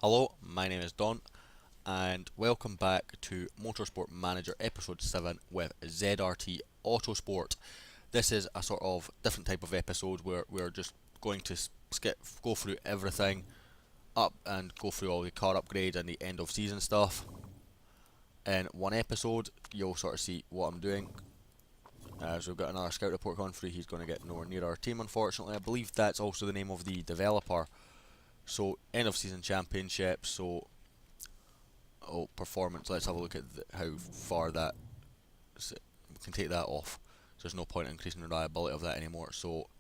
Hello, my name is Don, and welcome back to Motorsport Manager Episode 7 with ZRT Autosport. This is a sort of different type of episode where we're just going to go through everything up and go through all the car upgrades and the end of season stuff. In one episode, you'll sort of see what I'm doing. As we've got another scout report gone through, he's going to get nowhere near our team, unfortunately. I believe that's also the name of the developer. So, end of season championship. So, performance. Let's have a look at how far that. We can take that off. So there's no point in increasing the reliability of that anymore. So,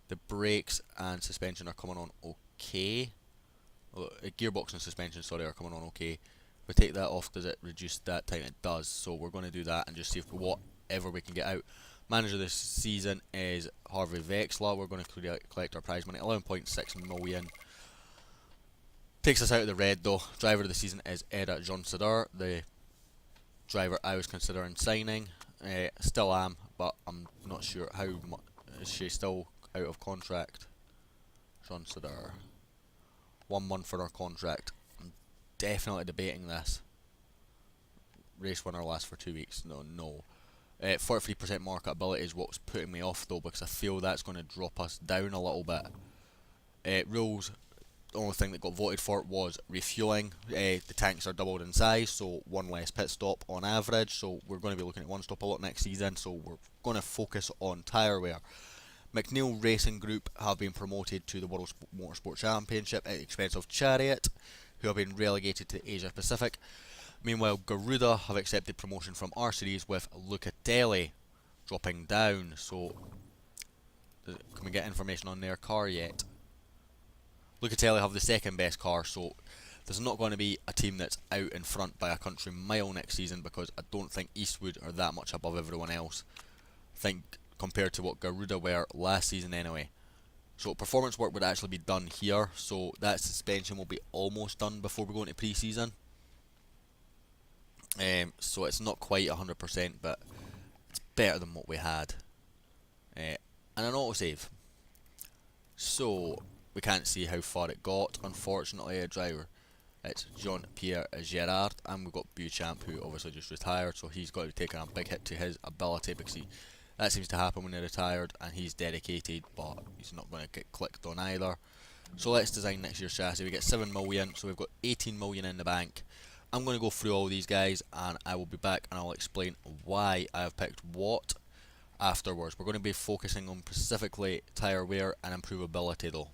the brakes and suspension are coming on okay. Gearbox and suspension, sorry, are coming on okay. If we take that off, does it reduce that time? It does. So we're going to do that and just see if whatever we can get out. Manager this season is Harvey Vexler. We're going to collect our prize money, 11.6 million. Takes us out of the red though. Driver of the season is Eda Jonsadar, the driver I was considering signing. Still am, but I'm not sure how much. Is she still out of contract? Jonsadar. 1 month for our contract. I'm definitely debating this. Race winner lasts for 2 weeks. No. 43% marketability is what's putting me off though, because I feel that's going to drop us down a little bit. Rules, the only thing that got voted for was refueling. The tanks are doubled in size, so one less pit stop on average. So we're going to be looking at one stop a lot next season, so we're going to focus on tyre wear. McNeil Racing Group have been promoted to the World Motorsport Championship at the expense of Chariot, who have been relegated to Asia Pacific. Meanwhile, Garuda have accepted promotion from R Series with Lucatelli dropping down. So, can we get information on their car yet? Lucatelli have the second best car, so there's not going to be a team that's out in front by a country mile next season, because I don't think Eastwood are that much above everyone else. I think compared to what Garuda were last season anyway. So performance work would actually be done here, so that suspension will be almost done before we go into pre-season. So it's not quite 100%, but it's better than what we had. And an autosave. So we can't see how far it got, unfortunately. A driver, it's Jean-Pierre Gerard, and we've got Beauchamp, who obviously just retired, so he's got to be taking a big hit to his ability, because that seems to happen when they're retired, and he's dedicated, but he's not going to get clicked on either. So let's design next year's chassis. We get 7 million, so we've got 18 million in the bank. I'm going to go through all these guys, and I will be back and I'll explain why I have picked what afterwards. We're going to be focusing on specifically tyre wear and improvability though.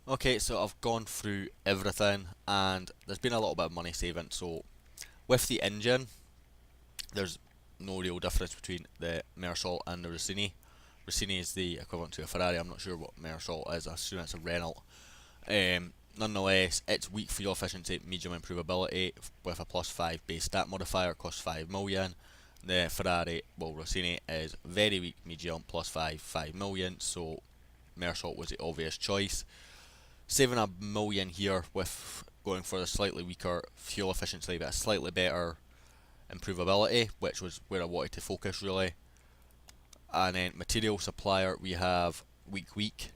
Okay, so I've gone through everything, and there's been a little bit of money saving. So with the engine, there's no real difference between the Mersol and the Rossini. Rossini is the equivalent to a Ferrari. I'm not sure what Mersol is. I assume it's a Renault. Nonetheless, it's weak fuel efficiency, medium improvability with a +5 base stat modifier, costs 5 million. The Ferrari, well, Rossini is very weak, medium, +5, 5 million. So Mersol was the obvious choice. Saving a million here with going for a slightly weaker fuel efficiency but a slightly better improvability, which was where I wanted to focus really. And then material supplier, we have weak.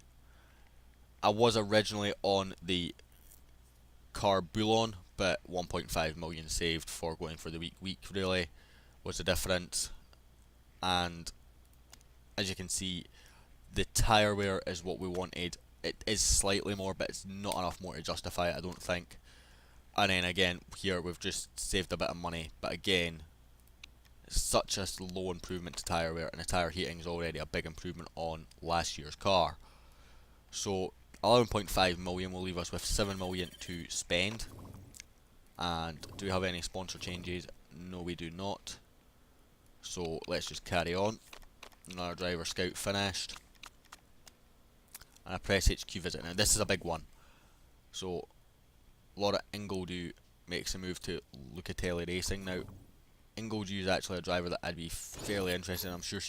I was originally on the Carbulon, but 1.5 million saved for going for the weak really was the difference. And as you can see, the tyre wear is what we wanted. It is slightly more, but it's not enough more to justify it, I don't think. And then again, here we've just saved a bit of money, but again, it's such a low improvement to tyre wear, and the tyre heating is already a big improvement on last year's car. So 11.5 million will leave us with 7 million to spend. And do we have any sponsor changes? No, we do not. So let's just carry on. Another driver scout finished. And a press HQ visit. Now this is a big one. So Laura Ingledew makes a move to Lucatelli Racing. Now Ingledew is actually a driver that I'd be fairly interested in. I'm sure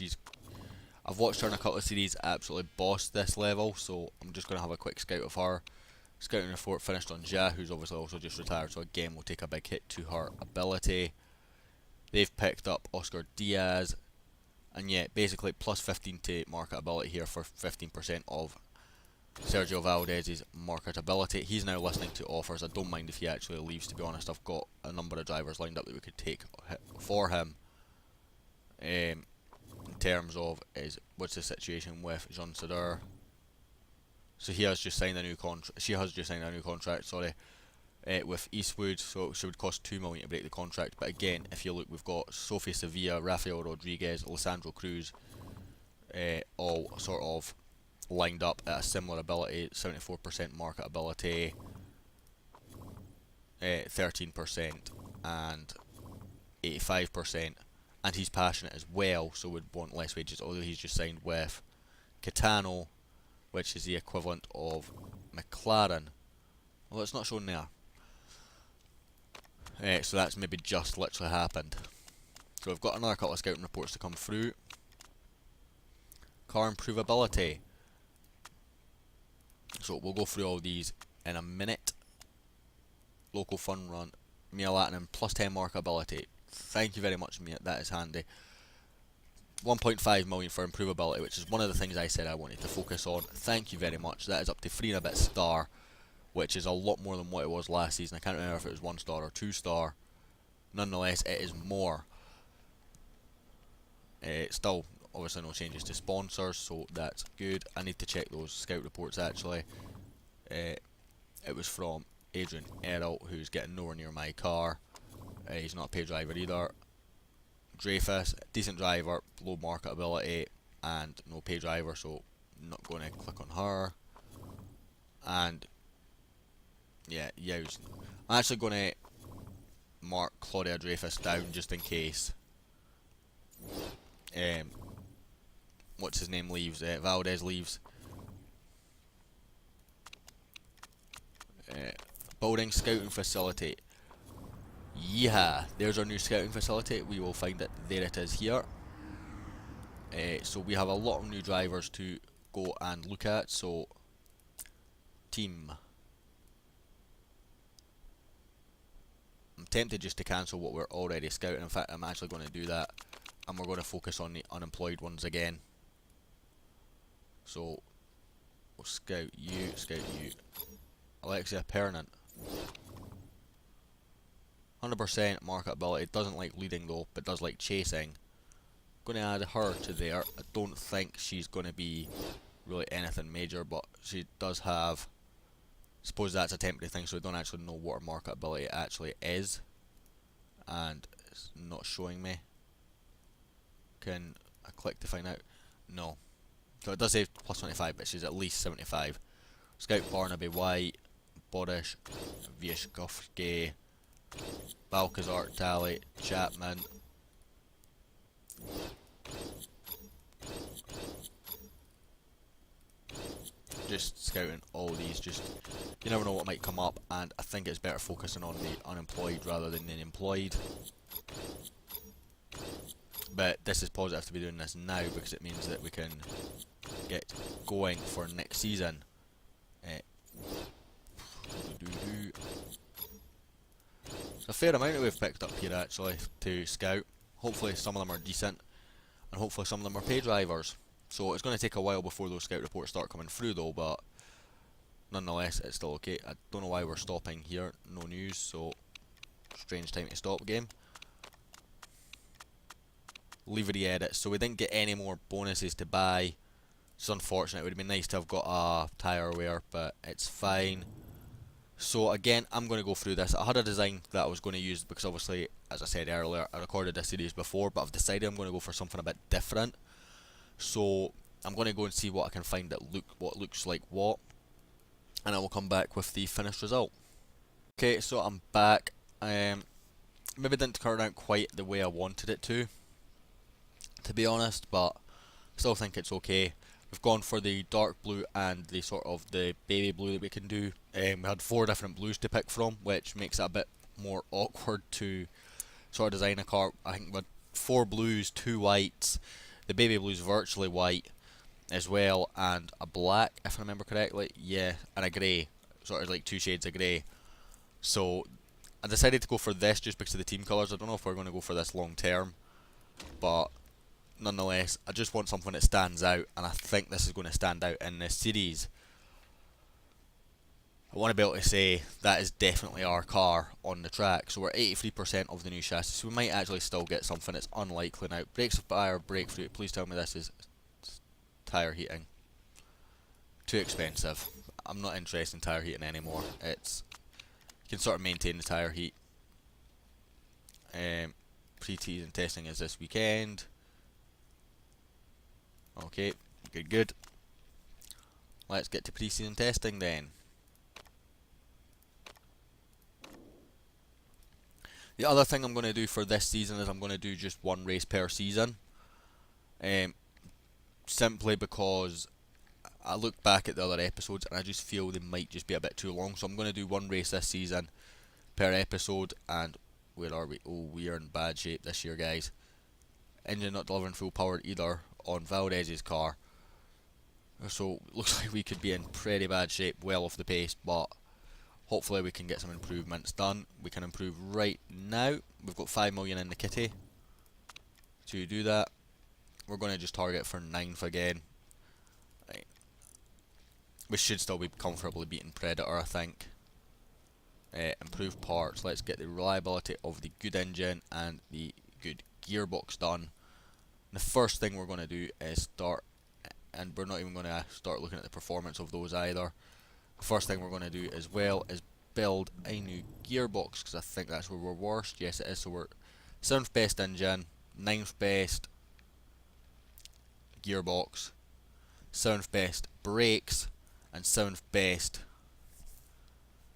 I've watched her in a couple of series, absolutely bossed this level, so I'm just going to have a quick scout of her. Scouting report finished on Ja, who's obviously also just retired, so again we'll take a big hit to her ability. They've picked up Oscar Diaz, and yeah, basically plus 15 to marketability here for 15% of Sergio Valdez's marketability. He's now listening to offers. I don't mind if he actually leaves, to be honest. I've got a number of drivers lined up that we could take for him. In terms of what's the situation with Jean Sader. So he has just signed a new contract. She has just signed a new contract. Sorry, with Eastwood. So she would cost 2 million to break the contract. But again, if you look, we've got Sophie Sevilla, Rafael Rodriguez, Alessandro Cruz, all sort of lined up at a similar ability, 74% marketability, 13% and 85%, and he's passionate as well, so would want less wages, although he's just signed with Catano, which is the equivalent of McLaren. Well, it's not shown there. So that's maybe just literally happened. So we've got another couple of scouting reports to come through. Car improvability. So we'll go through all these in a minute. Local fun run. Mia Latinum plus 10 marketability. Thank you very much, Mia. That is handy. 1.5 million for improvability, which is one of the things I said I wanted to focus on. Thank you very much. That is up to 3 and a bit star, which is a lot more than what it was last season. I can't remember if it was 1 star or 2 star. Nonetheless, it is more. Still, obviously no changes to sponsors, so that's good. I need to check those scout reports actually. It was from Adrian Errol, who's getting nowhere near my car. He's not a paid driver either. Dreyfus, decent driver, low marketability, and no pay driver, so I'm not going to click on her. And yeah, I'm actually going to mark Claudia Dreyfus down just in case. What's his name leaves? Valdez leaves. Building scouting facility. Yeah, there's our new scouting facility. We will find it. There it is here. So we have a lot of new drivers to go and look at. So, team. I'm tempted just to cancel what we're already scouting. In fact, I'm actually going to do that. And we're going to focus on the unemployed ones again. So, we'll scout you. Alexia Pernant. 100% marketability, doesn't like leading though, but does like chasing. Going to add her to there. I don't think she's going to be really anything major, but she does have, suppose that's a temporary thing, so we don't actually know what her marketability actually is. And it's not showing me. Can I click to find out? No. So it does say plus 25, but she's at least 75. Scout Barnaby White, Bodish, Vyshkovsky, Balcazar, Tally, Chapman. Just scouting all these, just you never know what might come up, and I think it's better focusing on the unemployed rather than the employed. But this is positive to be doing this now because it means that we can get going for next season. It's a fair amount that we've picked up here actually to scout. Hopefully some of them are decent, and hopefully some of them are pay drivers. So it's going to take a while before those scout reports start coming through though, but nonetheless it's still okay. I don't know why we're stopping here, no news, so strange time to stop game. Livery edit, so we didn't get any more bonuses to buy. It's unfortunate, it would have been nice to have got a tyre wear, but it's fine. So again, I'm going to go through this. I had a design that I was going to use because obviously, as I said earlier, I recorded this series before, but I've decided I'm going to go for something a bit different. So I'm going to go and see what I can find that looks like what, and I will come back with the finished result. Okay, so I'm back. Maybe didn't turn out quite the way I wanted it to be honest, but I still think it's okay. We've gone for the dark blue and the sort of the baby blue that we can do. We had 4 different blues to pick from, which makes it a bit more awkward to sort of design a car. I think we had 4 blues, 2 whites, the baby blue's virtually white as well, and a black if I remember correctly, yeah, and a grey, sort of like 2 shades of grey. So I decided to go for this just because of the team colours. I don't know if we're going to go for this long term, but nonetheless, I just want something that stands out, and I think this is going to stand out in this series. I want to be able to say that is definitely our car on the track. So we're 83% of the new chassis, so we might actually still get something. It's unlikely now. Brakes fire, brake fluid. Please tell me this is tyre heating. Too expensive. I'm not interested in tyre heating anymore. It's, you can sort of maintain the tyre heat. Pre-season testing is this weekend. Okay, good. Let's get to pre-season testing then. The other thing I'm going to do for this season is I'm going to do just one race per season. Simply because I look back at the other episodes and I just feel they might just be a bit too long. So I'm going to do one race this season per episode. And where are we? Oh, we are in bad shape this year, guys. Engine not delivering full power either on Valdez's car. So looks like we could be in pretty bad shape, well off the pace, but hopefully we can get some improvements done. We can improve right now. We've got 5 million in the kitty to do that. We're going to just target for 9th again. Right. We should still be comfortably beating Predator, I think. Improve parts. Let's get the reliability of the good engine and the good gearbox done. The first thing we're going to do is start, and we're not even going to start looking at the performance of those either. The first thing we're going to do as well is build a new gearbox, because I think that's where we're worst. Yes, it is. So we're 7th best engine, 9th best gearbox, 7th best brakes, and 7th best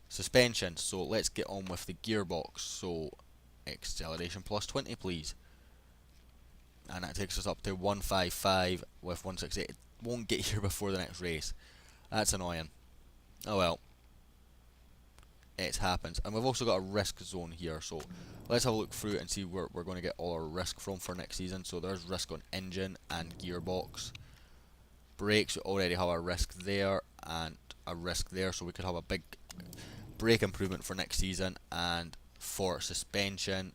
suspension. So let's get on with the gearbox. So acceleration plus 20, please. And that takes us up to 155 with 168. It won't get here before the next race. That's annoying. Oh well. It happens. And we've also got a risk zone here. So let's have a look through and see where we're going to get all our risk from for next season. So there's risk on engine and gearbox. Brakes, we already have a risk there and a risk there. So we could have a big brake improvement for next season. And for suspension,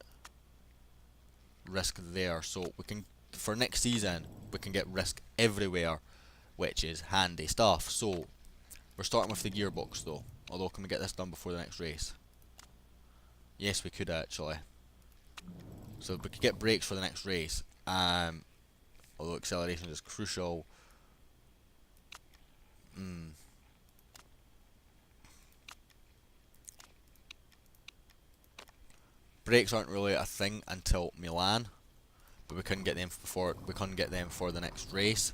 risk there. So we can, for next season, we can get risk everywhere, which is handy stuff. So we're starting with the gearbox though. Although, can we get this done before the next race? Yes, we could actually. So we could get brakes for the next race. Although acceleration is crucial. Brakes aren't really a thing until Milan, but we couldn't get them before. We couldn't get them for the next race.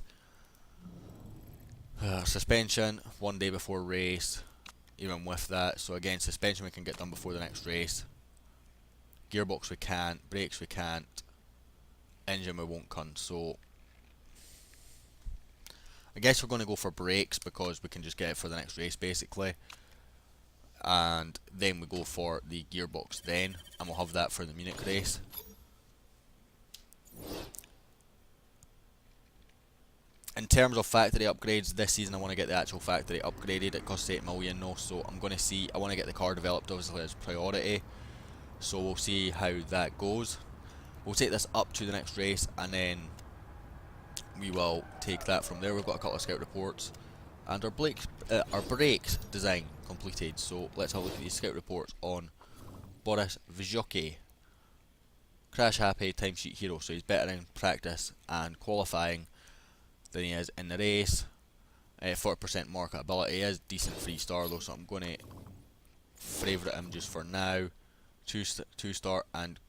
Suspension 1 day before race. Even with that, so again, suspension we can get done before the next race. Gearbox we can't, brakes we can't, engine we won't con. So I guess we're going to go for brakes because we can just get it for the next race basically. And then we go for the gearbox then, and we'll have that for the Munich race. In terms of factory upgrades, this season I want to get the actual factory upgraded. It costs 8 million though, so I'm going to see, I want to get the car developed obviously as priority. So we'll see how that goes. We'll take this up to the next race and then we will take that from there. We've got a couple of scout reports and our brakes design completed. So let's have a look at these scout reports on Boris Vizhoki. Crash happy, timesheet hero, so he's better in practice and qualifying than he is in the race. 40% marketability, he is decent 3-star though, so I'm going to favourite him just for now. 2-star and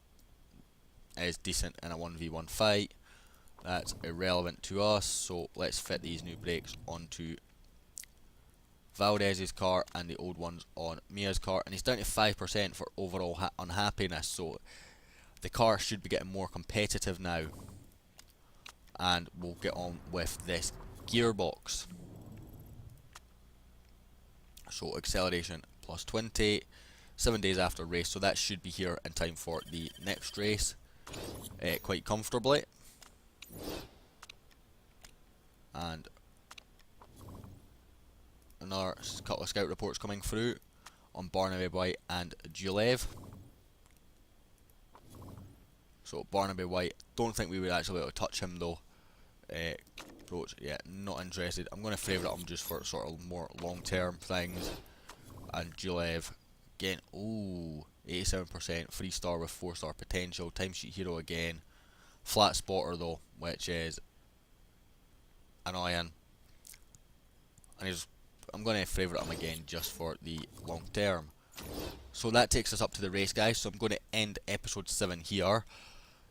is decent in a 1v1 fight. That's irrelevant to us, so let's fit these new brakes onto Valdez's car and the old ones on Mia's car, and he's down to 5% for overall unhappiness, so the car should be getting more competitive now. And we'll get on with this gearbox. So acceleration plus 20, 7 days after race, so that should be here in time for the next race quite comfortably. And another couple of scout reports coming through on Barnaby White and Julev. So Barnaby White, don't think we would actually be able to touch him though. Approach, yeah, not interested. I'm going to favourite him just for sort of more long-term things. and Julev getting 87% 3-star with 4-star potential. Timesheet Hero again. Flat spotter though, which is annoying. And I'm going to favourite him again just for the long term. So that takes us up to the race, guys. So I'm going to end episode 7 here.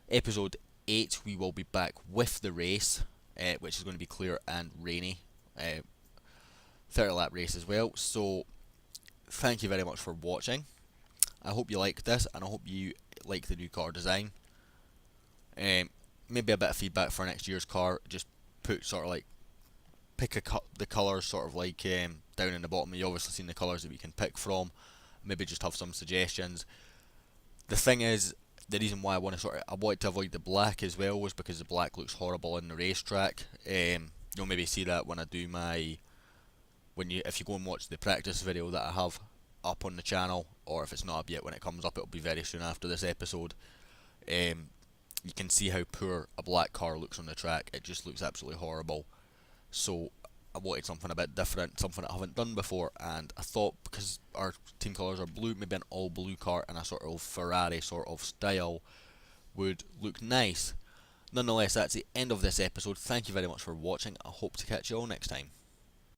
Episode 8 we will be back with the race, which is going to be clear and rainy. 30 lap race as well. So thank you very much for watching. I hope you liked this, and I hope you like the new car design. Maybe a bit of feedback for next year's car. Just put sort of like pick the colours sort of like down in the bottom. You obviously seen the colours that we can pick from. Maybe just have some suggestions. The thing is, the reason why I wanted to avoid the black as well was because the black looks horrible in the racetrack. You'll maybe see that when I do if you go and watch the practice video that I have up on the channel, or if it's not up yet, when it comes up, it'll be very soon after this episode. You can see how poor a black car looks on the track. It just looks absolutely horrible. So I wanted something a bit different, something I haven't done before, and I thought because our team colours are blue, maybe an all blue car in a sort of Ferrari sort of style would look nice. Nonetheless, that's the end of this episode. Thank you very much for watching. I hope to catch you all next time.